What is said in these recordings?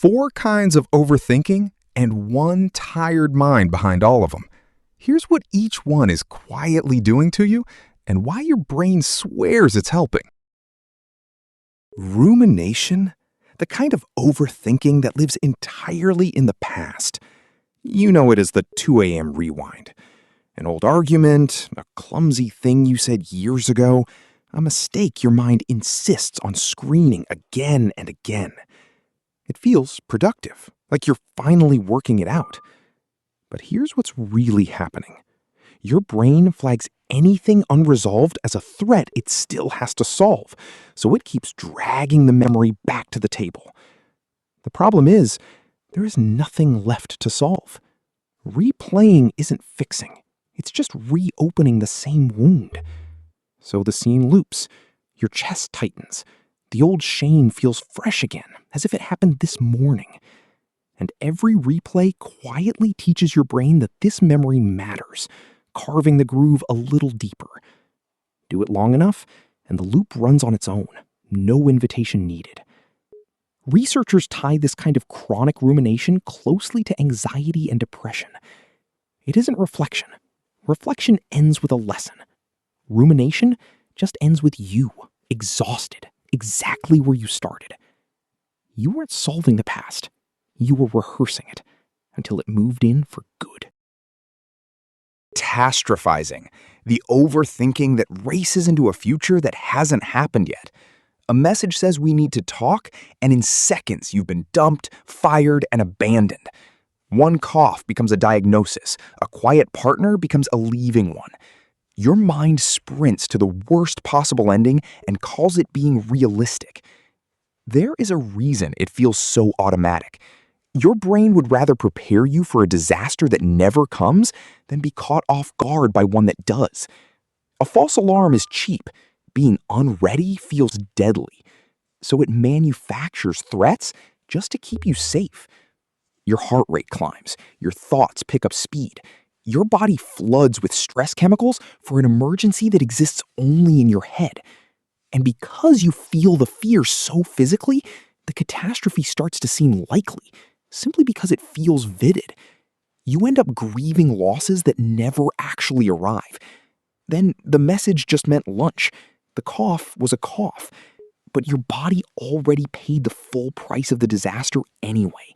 4 kinds of overthinking and one tired mind behind all of them. Here's what each one is quietly doing to you and why your brain swears it's helping. Rumination? The kind of overthinking that lives entirely in the past. You know it as the 2 a.m. rewind. An old argument, a clumsy thing you said years ago, a mistake your mind insists on screening again and again. It feels productive, like you're finally working it out. But here's what's really happening. Your brain flags anything unresolved as a threat it still has to solve, so it keeps dragging the memory back to the table. The problem is, there is nothing left to solve. Replaying isn't fixing. It's just reopening the same wound. So the scene loops. Your chest tightens. The old shame feels fresh again, as if it happened this morning. And every replay quietly teaches your brain that this memory matters, carving the groove a little deeper. Do it long enough, and the loop runs on its own. No invitation needed. Researchers tie this kind of chronic rumination closely to anxiety and depression. It isn't reflection. Reflection ends with a lesson. Rumination just ends with you, exhausted, exactly where you started. You weren't solving the past. You were rehearsing it until it moved in for good. Catastrophizing, the overthinking that races into a future that hasn't happened yet. A message says we need to talk, and in seconds you've been dumped, fired, and abandoned. One cough becomes a diagnosis. A quiet partner becomes a leaving one. Your mind sprints to the worst possible ending and calls it being realistic. There is a reason it feels so automatic. Your brain would rather prepare you for a disaster that never comes than be caught off guard by one that does. A false alarm is cheap. Being unready feels deadly. So it manufactures threats just to keep you safe. Your heart rate climbs. Your thoughts pick up speed. Your body floods with stress chemicals for an emergency that exists only in your head. And because you feel the fear so physically, the catastrophe starts to seem likely, simply because it feels vivid. You end up grieving losses that never actually arrive. Then the message just meant lunch. The cough was a cough. But your body already paid the full price of the disaster anyway.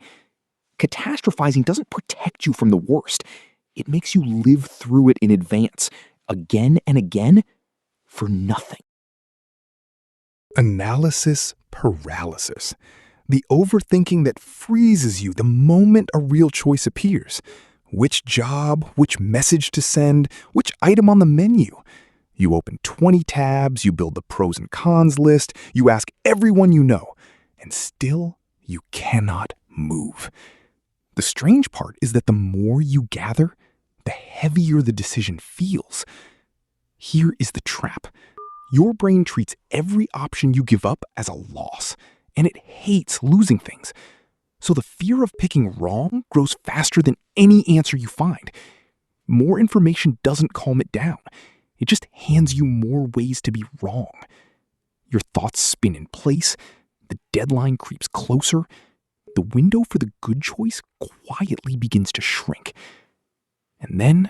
Catastrophizing doesn't protect you from the worst. It makes you live through it in advance, again and again, for nothing. Analysis paralysis. The overthinking that freezes you the moment a real choice appears. Which job, which message to send, which item on the menu. You open 20 tabs, you build the pros and cons list, you ask everyone you know, and still you cannot move. The strange part is that the more you gather, the heavier the decision feels. Here is the trap. Your brain treats every option you give up as a loss, and it hates losing things. So the fear of picking wrong grows faster than any answer you find. More information doesn't calm it down. It just hands you more ways to be wrong. Your thoughts spin in place, the deadline creeps closer, the window for the good choice quietly begins to shrink. And then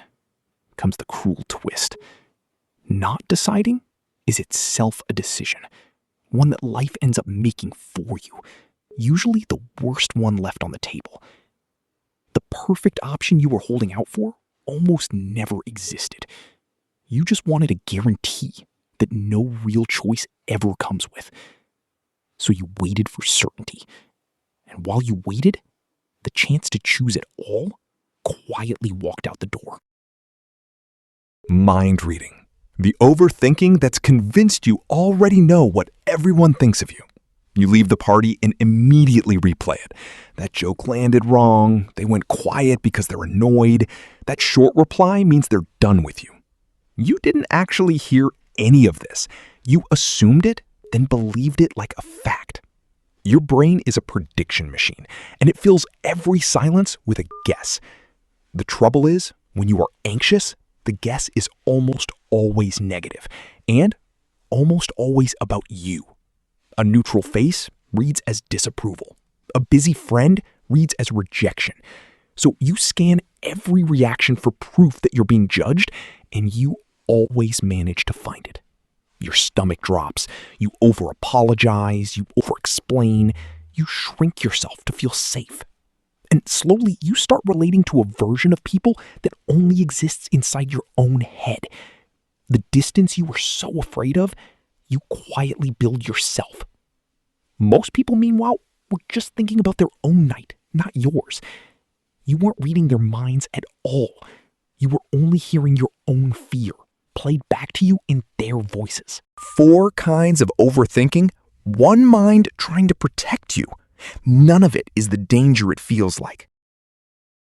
comes the cruel twist. Not deciding is itself a decision, one that life ends up making for you, usually the worst one left on the table. The perfect option you were holding out for almost never existed. You just wanted a guarantee that no real choice ever comes with. So you waited for certainty. And while you waited, the chance to choose it all quietly walked out the door. Mind reading. The overthinking that's convinced you already know what everyone thinks of you. You leave the party and immediately replay it. That joke landed wrong. They went quiet because they're annoyed. That short reply means they're done with you. You didn't actually hear any of this. You assumed it, then believed it like a fact. Your brain is a prediction machine, and it fills every silence with a guess. The trouble is, when you are anxious, the guess is almost always negative, and almost always about you. A neutral face reads as disapproval. a busy friend reads as rejection. So you scan every reaction for proof that you're being judged, and you always manage to find it. Your stomach drops, you over-apologize, you over-explain, you shrink yourself to feel safe. And slowly you start relating to a version of people that only exists inside your own head. The distance you were so afraid of, you quietly build yourself. Most people, meanwhile, were just thinking about their own night, not yours. You weren't reading their minds at all. You were only hearing your own fear played back to you in their voices. 4 kinds of overthinking, one mind trying to protect you. None of it is the danger it feels like.